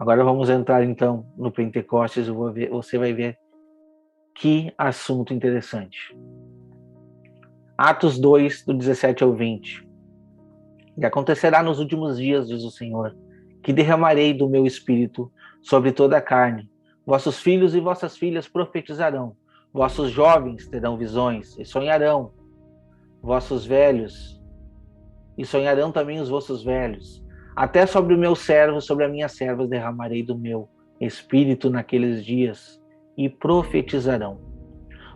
Agora vamos entrar então no Pentecostes, você vai ver que assunto interessante. Atos 2, do 17 ao 20. E acontecerá nos últimos dias, diz o Senhor, que derramarei do meu espírito sobre toda a carne. Vossos filhos e vossas filhas profetizarão, vossos jovens terão visões e sonharão, vossos velhos, e sonharão também os vossos velhos. Até sobre o meu servo, sobre a minha serva, derramarei do meu espírito naqueles dias, e profetizarão.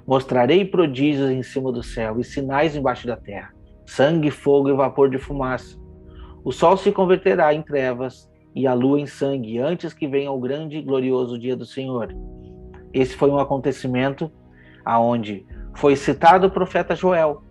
Mostrarei prodígios em cima do céu e sinais embaixo da terra, sangue, fogo e vapor de fumaça. O sol se converterá em trevas e a lua em sangue, antes que venha o grande e glorioso dia do Senhor. Esse foi um acontecimento aonde foi citado o profeta Joel,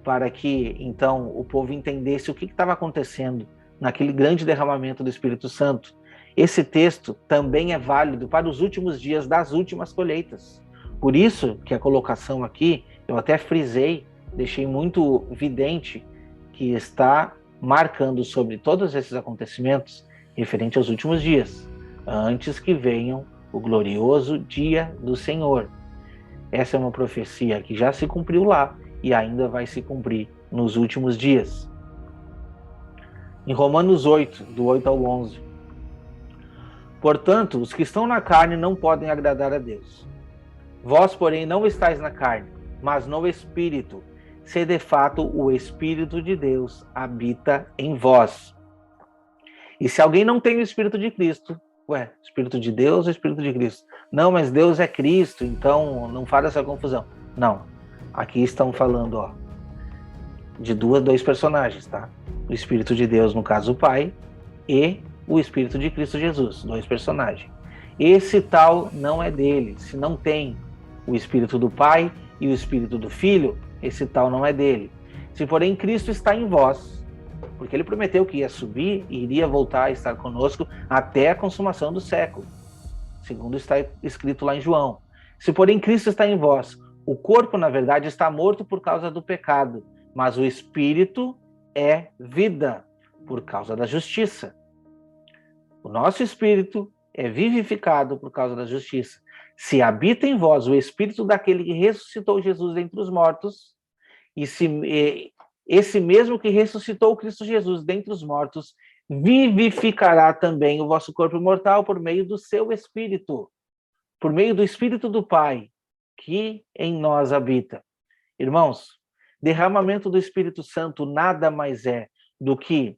para que, então, o povo entendesse o que estava acontecendo naquele grande derramamento do Espírito Santo. Esse texto também é válido para os últimos dias das últimas colheitas. Por isso que a colocação aqui, eu até frisei, deixei muito evidente que está marcando sobre todos esses acontecimentos referente aos últimos dias, antes que venham o glorioso dia do Senhor. Essa é uma profecia que já se cumpriu lá e ainda vai se cumprir nos últimos dias. Em Romanos 8, do 8 ao 11. Portanto, os que estão na carne não podem agradar a Deus. Vós, porém, não estáis na carne, mas no Espírito, se de fato o Espírito de Deus habita em vós. E se alguém não tem o Espírito de Cristo, Espírito de Deus ou Espírito de Cristo? Não, mas Deus é Cristo, então não faz essa confusão. Não, aqui estão falando, de dois personagens, tá? O Espírito de Deus, no caso o Pai, e o Espírito de Cristo Jesus, dois personagens. Esse tal não é dele. Se não tem o Espírito do Pai e o Espírito do Filho, esse tal não é dele. Se porém Cristo está em vós, porque ele prometeu que ia subir e iria voltar a estar conosco até a consumação do século, segundo está escrito lá em João. Se porém Cristo está em vós, o corpo, na verdade, está morto por causa do pecado, mas o Espírito é vida por causa da justiça. O nosso espírito é vivificado por causa da justiça. Se habita em vós o Espírito daquele que ressuscitou Jesus dentre os mortos, e se esse mesmo que ressuscitou Cristo Jesus dentre os mortos, vivificará também o vosso corpo mortal por meio do seu Espírito, por meio do Espírito do Pai, que em nós habita. Irmãos, derramamento do Espírito Santo nada mais é do que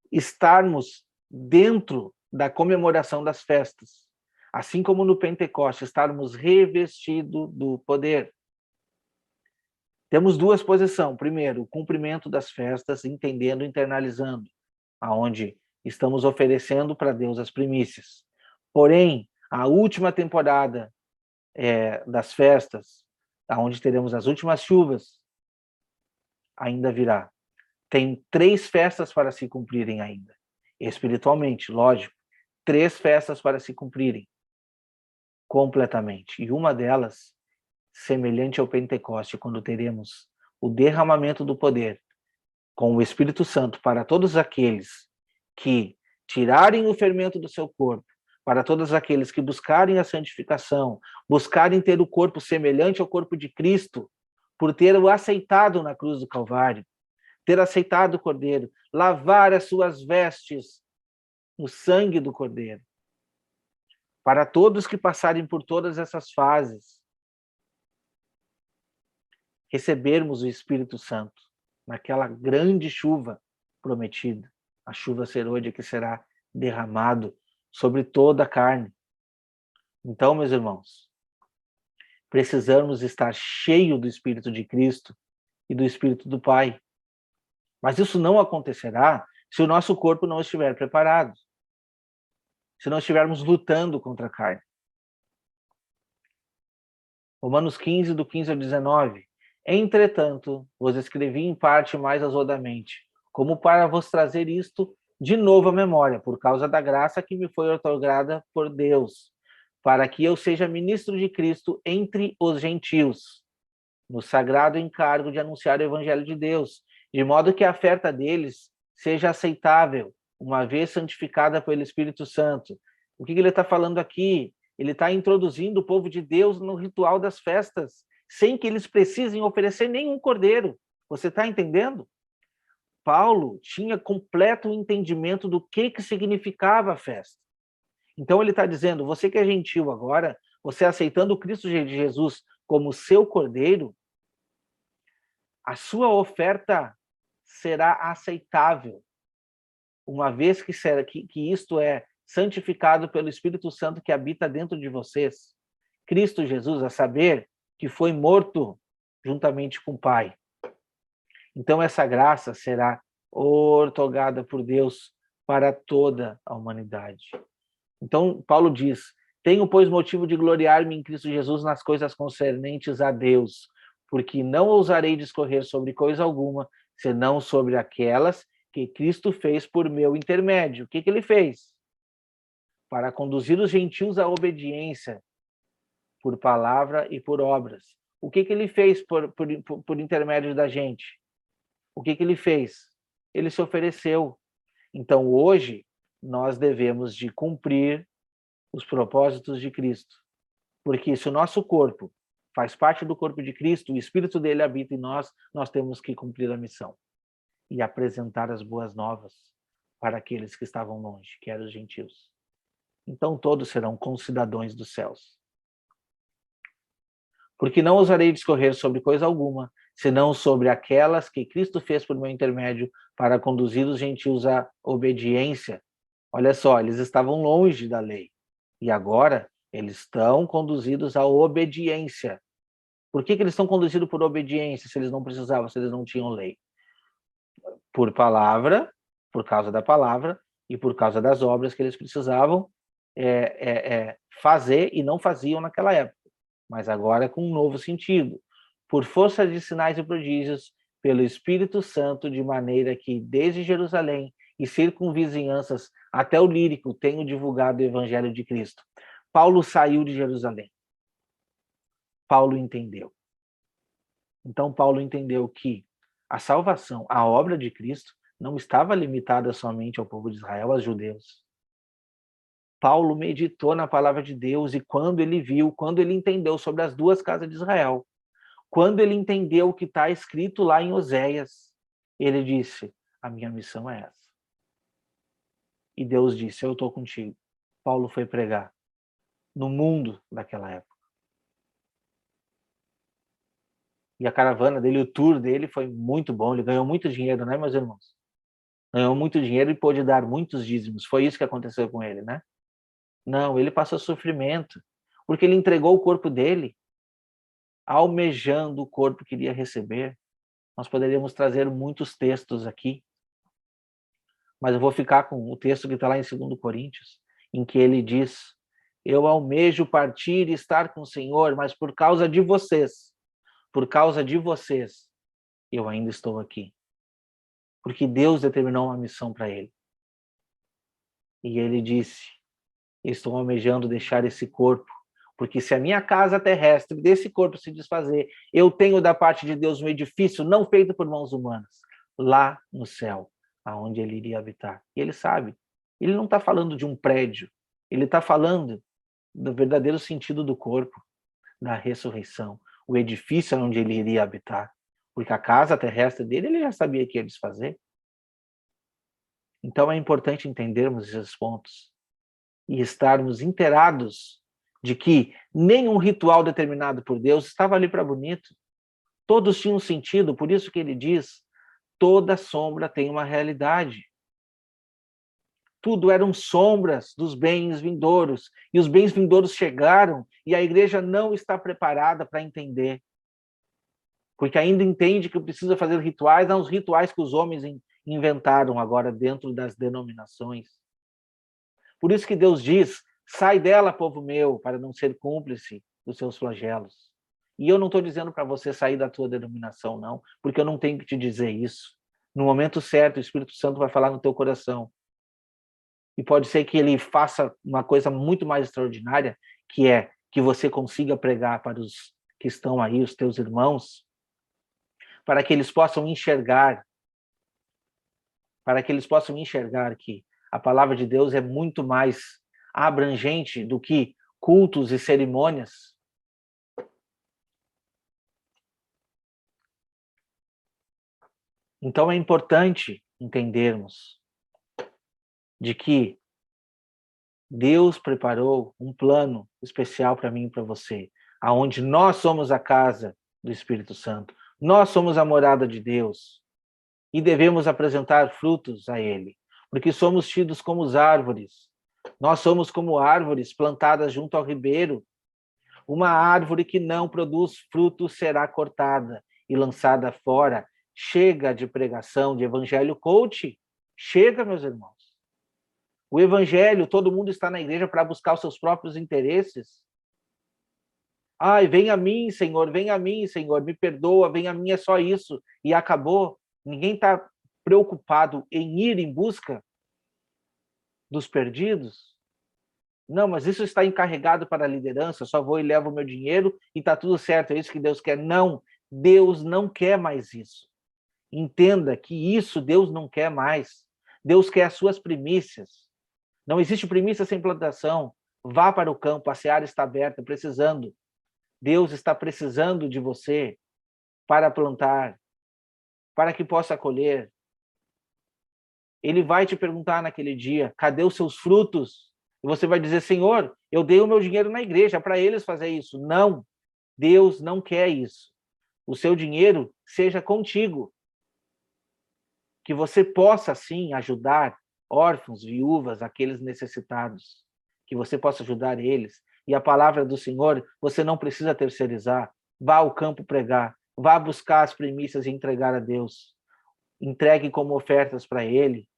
estarmos dentro da comemoração das festas, assim como no Pentecostes, estarmos revestidos do poder. Temos duas posições. Primeiro, o cumprimento das festas, entendendo, internalizando, aonde estamos oferecendo para Deus as primícias. Porém, a última temporada das festas, aonde teremos as últimas chuvas, ainda virá. Tem 3 festas para se cumprirem ainda. Espiritualmente, lógico. 3 festas para se cumprirem completamente. E uma delas, semelhante ao Pentecoste, quando teremos o derramamento do poder com o Espírito Santo para todos aqueles que tirarem o fermento do seu corpo, para todos aqueles que buscarem a santificação, buscarem ter o corpo semelhante ao corpo de Cristo, por ter o aceitado na cruz do Calvário, ter aceitado o Cordeiro, lavar as suas vestes no sangue do Cordeiro. Para todos que passarem por todas essas fases, recebermos o Espírito Santo naquela grande chuva prometida, a chuva serôdia que será derramado sobre toda a carne. Então, meus irmãos, precisamos estar cheios do Espírito de Cristo e do Espírito do Pai. Mas isso não acontecerá se o nosso corpo não estiver preparado, se não estivermos lutando contra a carne. Romanos 15, do 15 ao 19. Entretanto, vos escrevi em parte mais azodamente, como para vos trazer isto de novo à memória, por causa da graça que me foi outorgada por Deus, para que eu seja ministro de Cristo entre os gentios, no sagrado encargo de anunciar o evangelho de Deus, de modo que a oferta deles seja aceitável, uma vez santificada pelo Espírito Santo. O que ele está falando aqui? Ele está introduzindo o povo de Deus no ritual das festas, sem que eles precisem oferecer nenhum cordeiro. Você está entendendo? Paulo tinha completo entendimento do que significava a festa. Então ele está dizendo, você que é gentil agora, você aceitando o Cristo de Jesus como seu cordeiro, a sua oferta será aceitável, uma vez que isto é santificado pelo Espírito Santo que habita dentro de vocês. Cristo Jesus, a saber, que foi morto juntamente com o Pai. Então essa graça será outorgada por Deus para toda a humanidade. Então Paulo diz, tenho, pois, motivo de gloriar-me em Cristo Jesus nas coisas concernentes a Deus, porque não ousarei discorrer sobre coisa alguma, senão sobre aquelas que Cristo fez por meu intermédio. O que ele fez? Para conduzir os gentios à obediência, por palavra e por obras. O que ele fez por intermédio da gente? O que ele fez? Ele se ofereceu. Então, hoje, nós devemos de cumprir os propósitos de Cristo. Porque se o nosso corpo faz parte do corpo de Cristo, o Espírito dele habita em nós, nós temos que cumprir a missão e apresentar as boas novas para aqueles que estavam longe, que eram os gentios. Então todos serão concidadãos dos céus. Porque não ousarei discorrer sobre coisa alguma, senão sobre aquelas que Cristo fez por meu intermédio para conduzir os gentios à obediência. Olha só, eles estavam longe da lei. E agora eles estão conduzidos à obediência. Por que eles estão conduzidos por obediência se eles não precisavam, se eles não tinham lei? Por palavra, por causa da palavra e por causa das obras que eles precisavam fazer e não faziam naquela época. Mas agora com um novo sentido. Por força de sinais e prodígios, pelo Espírito Santo, de maneira que desde Jerusalém e circunvizinhanças até o Lírico tenho divulgado o Evangelho de Cristo. Paulo saiu de Jerusalém. Paulo entendeu. Então Paulo entendeu que a salvação, a obra de Cristo, não estava limitada somente ao povo de Israel, aos judeus. Paulo meditou na palavra de Deus e quando ele viu, quando ele entendeu sobre as duas casas de Israel, quando ele entendeu o que está escrito lá em Oséias, ele disse, a minha missão é essa. E Deus disse, eu estou contigo. Paulo foi pregar no mundo daquela época. E a caravana dele, o tour dele foi muito bom, ele ganhou muito dinheiro, né, meus irmãos? Ganhou muito dinheiro e pôde dar muitos dízimos. Foi isso que aconteceu com ele, né? Não, ele passou sofrimento, porque ele entregou o corpo dele, almejando o corpo que iria receber. Nós poderíamos trazer muitos textos aqui, mas eu vou ficar com o texto que está lá em 2 Coríntios, em que ele diz, eu almejo partir e estar com o Senhor, mas por causa de vocês, eu ainda estou aqui. Porque Deus determinou uma missão para ele. E ele disse, estou almejando deixar esse corpo, porque se a minha casa terrestre desse corpo se desfazer, eu tenho da parte de Deus um edifício não feito por mãos humanas, lá no céu, aonde ele iria habitar. E ele sabe, ele não está falando de um prédio, ele está falando do verdadeiro sentido do corpo, da ressurreição, o edifício onde ele iria habitar, porque a casa terrestre dele ele já sabia que ia desfazer. Então é importante entendermos esses pontos e estarmos inteirados de que nenhum ritual determinado por Deus estava ali para bonito. Todos tinham sentido, por isso que ele diz, toda sombra tem uma realidade. Tudo eram sombras dos bens vindouros, e os bens vindouros chegaram, e a igreja não está preparada para entender. Porque ainda entende que precisa fazer rituais, não os rituais que os homens inventaram agora dentro das denominações. Por isso que Deus diz, sai dela, povo meu, para não ser cúmplice dos seus flagelos. E eu não estou dizendo para você sair da tua denominação, não, porque eu não tenho que te dizer isso. No momento certo, o Espírito Santo vai falar no teu coração. E pode ser que ele faça uma coisa muito mais extraordinária, que é que você consiga pregar para os que estão aí, os teus irmãos, para que eles possam enxergar para que eles possam enxergar que a palavra de Deus é muito mais abrangente do que cultos e cerimônias. Então é importante entendermos de que Deus preparou um plano especial para mim e para você, aonde nós somos a casa do Espírito Santo, nós somos a morada de Deus e devemos apresentar frutos a Ele, porque somos tidos como as árvores. Nós somos como árvores plantadas junto ao ribeiro. Uma árvore que não produz frutos será cortada e lançada fora. Chega de pregação de evangelho coach. Chega, meus irmãos. O evangelho, todo mundo está na igreja para buscar os seus próprios interesses. Ai, vem a mim, Senhor, me perdoa, vem a mim, é só isso. E acabou. Ninguém está preocupado em ir em busca dos perdidos. Não, mas isso está encarregado para a liderança, eu só vou e levo o meu dinheiro e está tudo certo, é isso que Deus quer. Não, Deus não quer mais isso. Entenda que isso Deus não quer mais. Deus quer as suas primícias. Não existe primícia sem plantação. Vá para o campo, a seara está aberta, precisando. Deus está precisando de você para plantar, para que possa colher. Ele vai te perguntar naquele dia, cadê os seus frutos? E você vai dizer, Senhor, eu dei o meu dinheiro na igreja para eles fazer isso. Não, Deus não quer isso. O seu dinheiro seja contigo. Que você possa, sim, ajudar órfãos, viúvas, aqueles necessitados. Que você possa ajudar eles. E a palavra do Senhor, você não precisa terceirizar. Vá ao campo pregar. Vá buscar as primícias e entregar a Deus. Entregue como ofertas para Ele.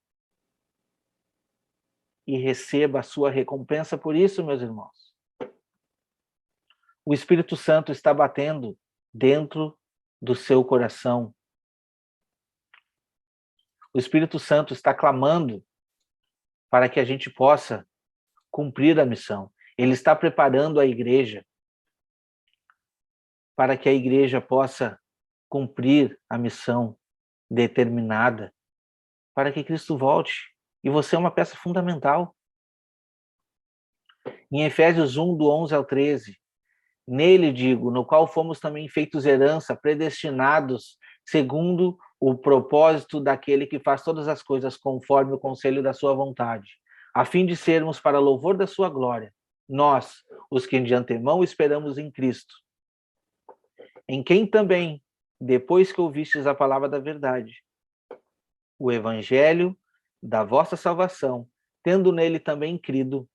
E receba a sua recompensa por isso, meus irmãos. O Espírito Santo está batendo dentro do seu coração. O Espírito Santo está clamando para que a gente possa cumprir a missão. Ele está preparando a igreja para que a igreja possa cumprir a missão determinada para que Cristo volte. E você é uma peça fundamental. Em Efésios 1, do 11 ao 13, nele digo, no qual fomos também feitos herança, predestinados segundo o propósito daquele que faz todas as coisas conforme o conselho da sua vontade, a fim de sermos para louvor da sua glória, nós, os que de antemão esperamos em Cristo, em quem também, depois que ouvistes a palavra da verdade, o evangelho da vossa salvação, tendo nele também crido,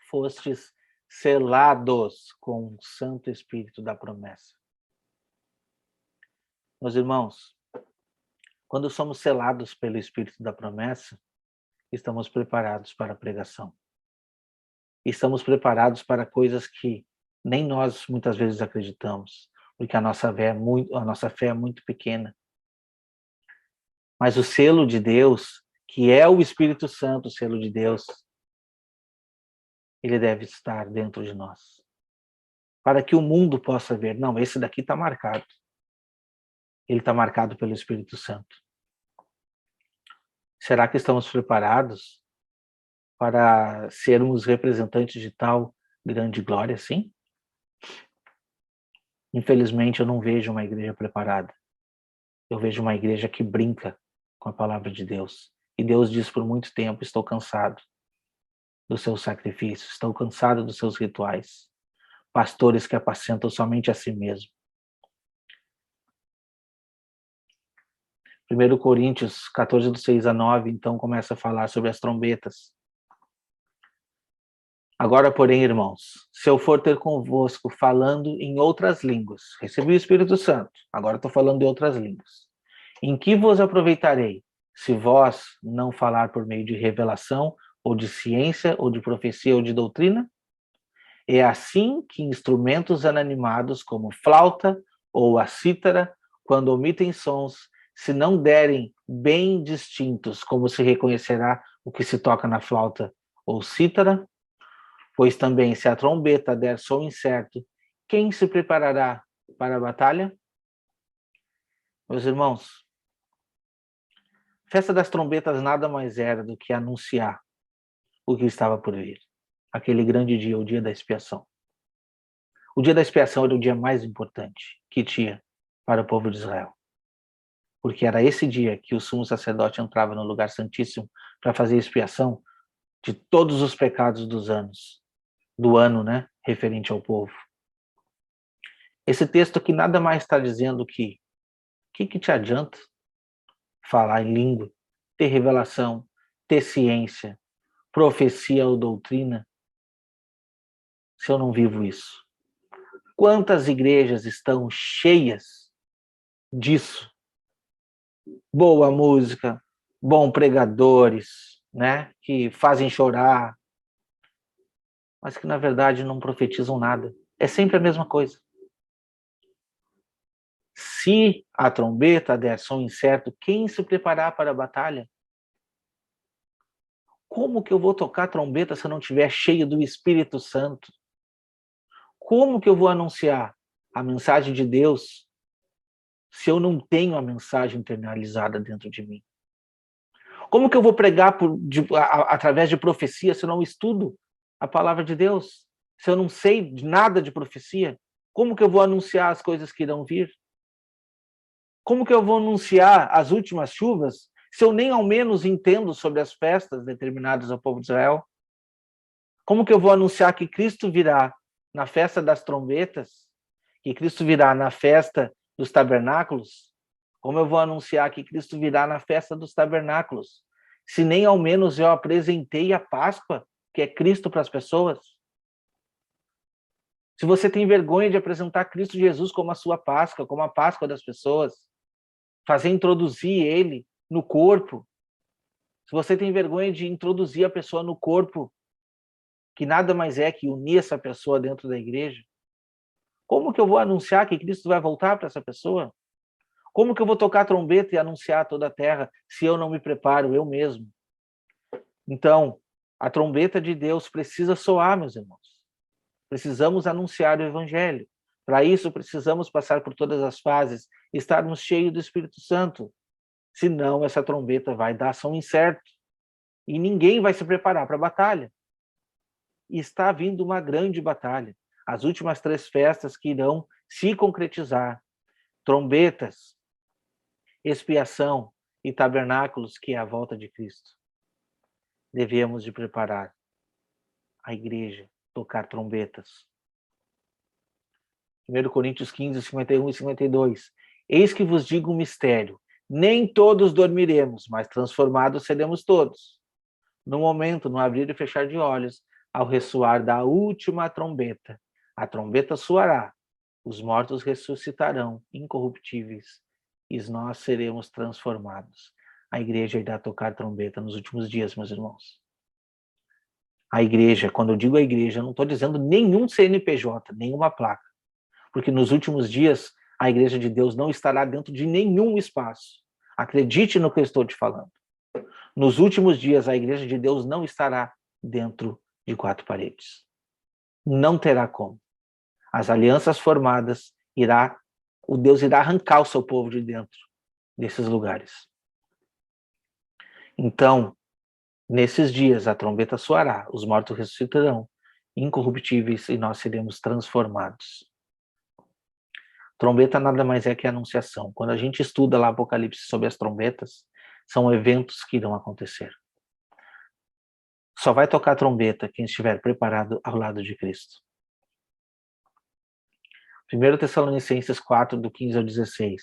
fostes selados com o Santo Espírito da promessa. Meus irmãos, quando somos selados pelo Espírito da promessa, estamos preparados para a pregação. Estamos preparados para coisas que nem nós muitas vezes acreditamos, porque a nossa fé é muito pequena. Mas o selo de Deus, que é o Espírito Santo, o selo de Deus, ele deve estar dentro de nós. Para que o mundo possa ver, não, esse daqui está marcado. Ele está marcado pelo Espírito Santo. Será que estamos preparados para sermos representantes de tal grande glória, sim? Infelizmente, eu não vejo uma igreja preparada. Eu vejo uma igreja que brinca com a palavra de Deus. E Deus diz por muito tempo, estou cansado dos seus sacrifícios, estou cansado dos seus rituais. Pastores que apacentam somente a si mesmo. 1 Coríntios 14, do 6 a 9, então começa a falar sobre as trombetas. Agora, porém, irmãos, se eu for ter convosco falando em outras línguas, recebi o Espírito Santo, agora estou falando de outras línguas, em que vos aproveitarei, se vós não falar por meio de revelação, ou de ciência, ou de profecia, ou de doutrina? É assim que instrumentos inanimados, como flauta ou a cítara, quando omitem sons, se não derem bem distintos, como se reconhecerá o que se toca na flauta ou cítara? Pois também, se a trombeta der som incerto, quem se preparará para a batalha? Meus irmãos, Festa das trombetas nada mais era do que anunciar o que estava por vir. Aquele grande dia, o dia da expiação. O dia da expiação era o dia mais importante que tinha para o povo de Israel. Porque era esse dia que o sumo sacerdote entrava no lugar santíssimo para fazer expiação de todos os pecados do ano, né, referente ao povo. Esse texto aqui nada mais está dizendo que o que te adianta falar em língua, ter revelação, ter ciência, profecia ou doutrina, se eu não vivo isso? Quantas igrejas estão cheias disso? Boa música, bons pregadores, né, que fazem chorar, mas que na verdade não profetizam nada. É sempre a mesma coisa. Se a trombeta der som incerto, quem se preparar para a batalha? Como que eu vou tocar trombeta se eu não estiver cheio do Espírito Santo? Como que eu vou anunciar a mensagem de Deus se eu não tenho a mensagem internalizada dentro de mim? Como que eu vou pregar através de profecia se eu não estudo a palavra de Deus? Se eu não sei nada de profecia? Como que eu vou anunciar as coisas que irão vir? Como que eu vou anunciar as últimas chuvas se eu nem ao menos entendo sobre as festas determinadas ao povo de Israel? Como que eu vou anunciar que Cristo virá na festa das trombetas? Que Cristo virá na festa dos tabernáculos? Como eu vou anunciar que Cristo virá na festa dos tabernáculos? Se nem ao menos eu apresentei a Páscoa, que é Cristo para as pessoas? Se você tem vergonha de apresentar Cristo Jesus como a sua Páscoa, como a Páscoa das pessoas, fazer introduzir ele no corpo, se você tem vergonha de introduzir a pessoa no corpo, que nada mais é que unir essa pessoa dentro da igreja, como que eu vou anunciar que Cristo vai voltar para essa pessoa? Como que eu vou tocar trombeta e anunciar a toda a terra se eu não me preparo eu mesmo? Então, a trombeta de Deus precisa soar, meus irmãos. Precisamos anunciar o evangelho. Para isso, precisamos passar por todas as fases, estarmos cheios do Espírito Santo. Senão, essa trombeta vai dar som incerto. E ninguém vai se preparar para a batalha. E está vindo uma grande batalha. As últimas 3 festas que irão se concretizar. Trombetas, expiação e tabernáculos, que é a volta de Cristo. Devemos de preparar a igreja, tocar trombetas. 1 Coríntios 15, 51 e 52. Eis que vos digo um mistério. Nem todos dormiremos, mas transformados seremos todos. No momento, no abrir e fechar de olhos, ao ressoar da última trombeta. A trombeta soará, os mortos ressuscitarão, incorruptíveis, e nós seremos transformados. A igreja irá tocar trombeta nos últimos dias, meus irmãos. A igreja, quando eu digo a igreja, eu não estou dizendo nenhum CNPJ, nenhuma placa. Porque nos últimos dias, a igreja de Deus não estará dentro de nenhum espaço. Acredite no que eu estou te falando. Nos últimos dias, a igreja de Deus não estará dentro de 4 paredes. Não terá como. As alianças formadas, o Deus irá arrancar o seu povo de dentro desses lugares. Então, nesses dias, a trombeta soará, os mortos ressuscitarão, incorruptíveis, e nós seremos transformados. Trombeta nada mais é que a anunciação. Quando a gente estuda lá Apocalipse sobre as trombetas, são eventos que irão acontecer. Só vai tocar trombeta quem estiver preparado ao lado de Cristo. 1 Tessalonicenses 4, do 15 ao 16.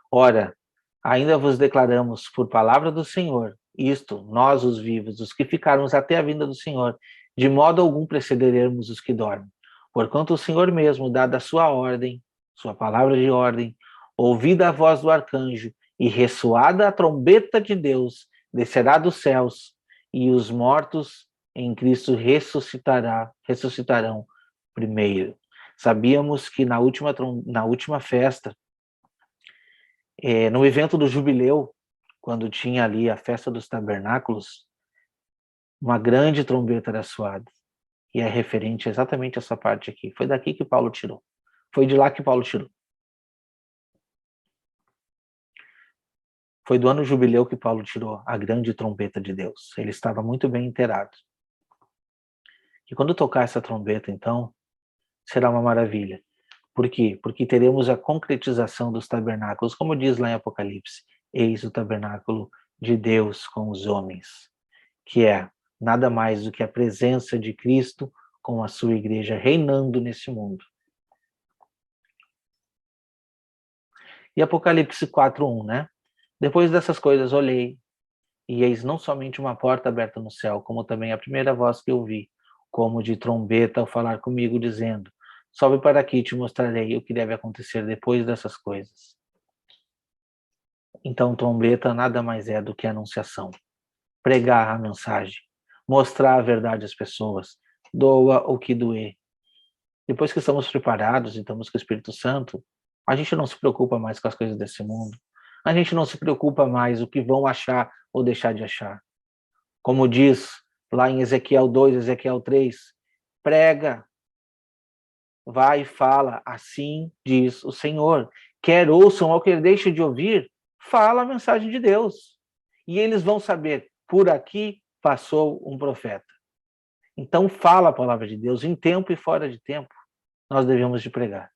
Ora, ainda vos declaramos por palavra do Senhor, isto, nós os vivos, os que ficarmos até a vinda do Senhor, de modo algum precederemos os que dormem. Porquanto o Senhor mesmo, dada a sua ordem, sua palavra de ordem, ouvida a voz do arcanjo e ressoada a trombeta de Deus, descerá dos céus, e os mortos em Cristo ressuscitarão primeiro. Sabíamos que na última festa, no evento do jubileu, quando tinha ali a festa dos tabernáculos, uma grande trombeta era soada. E é referente exatamente a essa parte aqui. Foi daqui que Paulo tirou. Foi de lá que Paulo tirou. Foi do ano jubileu que Paulo tirou a grande trombeta de Deus. Ele estava muito bem inteirado. E quando tocar essa trombeta, então, será uma maravilha. Por quê? Porque teremos a concretização dos tabernáculos, como diz lá em Apocalipse, eis o tabernáculo de Deus com os homens, que é nada mais do que a presença de Cristo com a sua igreja reinando nesse mundo. E Apocalipse 4:1, né? Depois dessas coisas olhei, e eis não somente uma porta aberta no céu, como também a primeira voz que eu vi, como de trombeta ao falar comigo, dizendo: sobe para aqui e te mostrarei o que deve acontecer depois dessas coisas. Então, trombeta nada mais é do que anunciação. Pregar a mensagem, mostrar a verdade às pessoas, doa o que doer. Depois que estamos preparados e estamos com o Espírito Santo, a gente não se preocupa mais com as coisas desse mundo. A gente não se preocupa mais o que vão achar ou deixar de achar. Como diz lá em Ezequiel 2, Ezequiel 3, prega, vai e fala, assim diz o Senhor. Quer ouçam ou quer deixem de ouvir, fala a mensagem de Deus. E eles vão saber, por aqui passou um profeta. Então fala a palavra de Deus, em tempo e fora de tempo, nós devemos de pregar.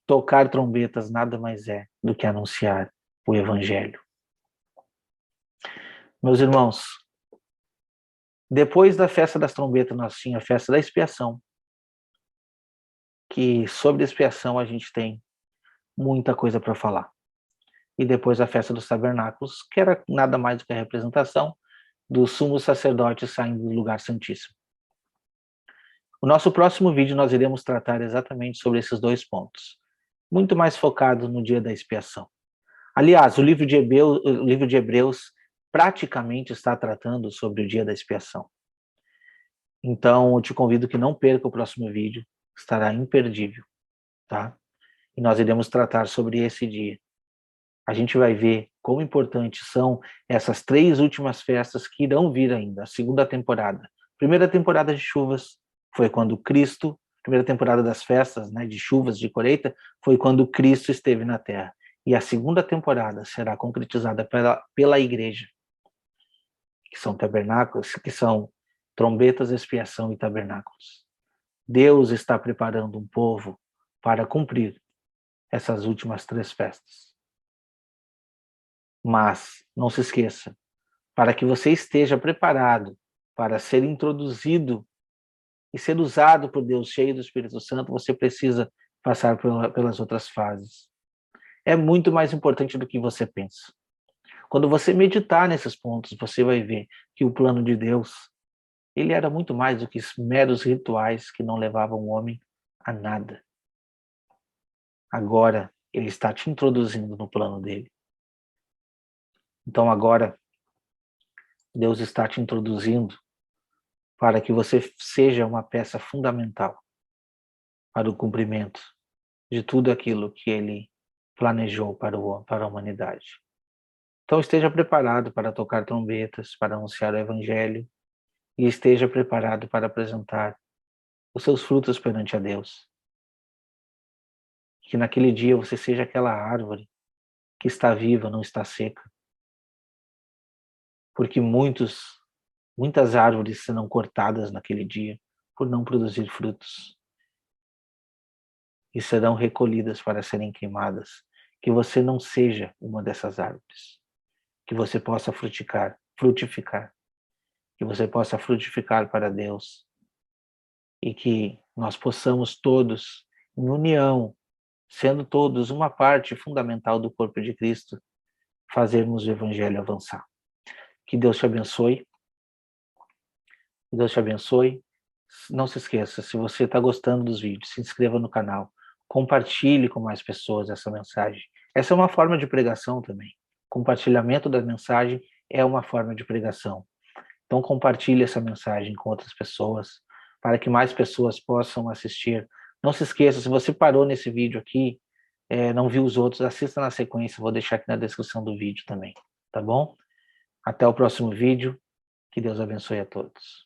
Tocar trombetas nada mais é do que anunciar o Evangelho. Meus irmãos, depois da festa das trombetas, nós tínhamos a festa da expiação, que sobre expiação a gente tem muita coisa para falar. E depois a festa dos tabernáculos, que era nada mais do que a representação do sumo sacerdote saindo do lugar santíssimo. O nosso próximo vídeo nós iremos tratar exatamente sobre esses dois pontos, muito mais focado no dia da expiação. Aliás, o livro de Hebreus praticamente está tratando sobre o dia da expiação. Então, eu te convido que não perca o próximo vídeo, estará imperdível, tá? E nós iremos tratar sobre esse dia. A gente vai ver quão importantes são essas 3 últimas festas que irão vir ainda, a segunda temporada. Primeira temporada de chuvas foi quando Cristo, primeira temporada das festas, né, de chuvas, de colheita, foi quando Cristo esteve na Terra. E a segunda temporada será concretizada pela igreja, que são tabernáculos, que são trombetas, expiação e tabernáculos. Deus está preparando um povo para cumprir essas últimas 3 festas. Mas, não se esqueça, para que você esteja preparado para ser introduzido e ser usado por Deus, cheio do Espírito Santo, você precisa passar pelas outras fases. É muito mais importante do que você pensa. Quando você meditar nesses pontos, você vai ver que o plano de Deus, ele era muito mais do que meros rituais que não levavam o homem a nada. Agora, ele está te introduzindo no plano dele. Então agora, Deus está te introduzindo para que você seja uma peça fundamental para o cumprimento de tudo aquilo que ele planejou para a humanidade. Então esteja preparado para tocar trombetas, para anunciar o Evangelho, e esteja preparado para apresentar os seus frutos perante a Deus. Que naquele dia você seja aquela árvore que está viva, não está seca. Porque muitas árvores serão cortadas naquele dia por não produzir frutos. E serão recolhidas para serem queimadas. Que você não seja uma dessas árvores. Que você possa frutificar. Que você possa frutificar para Deus. E que nós possamos todos, em união, sendo todos uma parte fundamental do corpo de Cristo, fazermos o Evangelho avançar. Que Deus te abençoe. Que Deus te abençoe. Não se esqueça, se você está gostando dos vídeos, se inscreva no canal. Compartilhe com mais pessoas essa mensagem. Essa é uma forma de pregação também. Compartilhamento da mensagem é uma forma de pregação. Então compartilhe essa mensagem com outras pessoas, para que mais pessoas possam assistir. Não se esqueça, se você parou nesse vídeo aqui, não viu os outros, assista na sequência, vou deixar aqui na descrição do vídeo também, tá bom? Até o próximo vídeo, que Deus abençoe a todos.